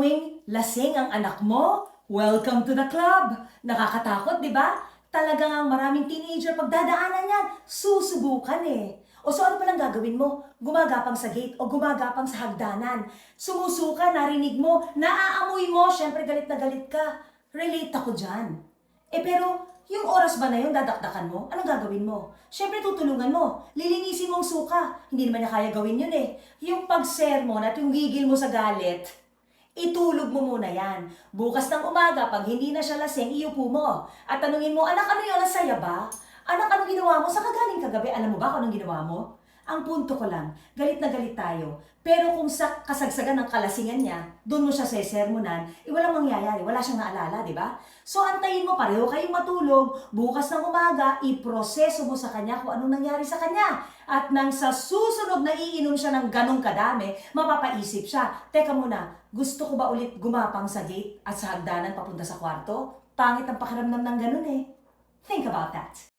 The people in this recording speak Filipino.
Tuwing lasing ang anak mo, welcome to the club. Nakakatakot, di ba? Talagang ang maraming teenager pagdadaanan yan, susubukan eh. O so ano palang gagawin mo? Gumagapang sa gate o gumagapang sa hagdanan. Sumusuka, narinig mo, naaamoy mo, syempre galit na galit ka. Relate ako dyan. Pero yung oras ba na yun, dadakdakan mo? Anong gagawin mo? Syempre tutulungan mo. Lilinisin mong suka. Hindi naman niya kaya gawin yun eh. Yung pag-sermon at yung gigil mo sa galit, itulog mo muna yan. Bukas ng umaga, pag hindi na siya lasing, iupo mo. At tanungin mo, anak, ano yun? Nasaya ba? Anak, anong ginawa mo? Saan ka galing kagabi? Alam mo ba kung anong ginawa mo? Ang punto ko lang, galit na galit tayo. Pero kung sa kasagsagan ng kalasingan niya, doon mo siya sesermonan, walang mangyayari, wala siyang naalala, di ba? So antayin mo, pareho kayong matulog, bukas ng umaga, iproseso mo sa kanya kung anong nangyari sa kanya. At nang sa susunod na iinom siya ng ganong kadami, mapapaisip siya, teka muna, gusto ko ba ulit gumapang sa gate at sa hagdanan papunta sa kwarto? Pangit ang pakiramdam ng ganon eh. Think about that.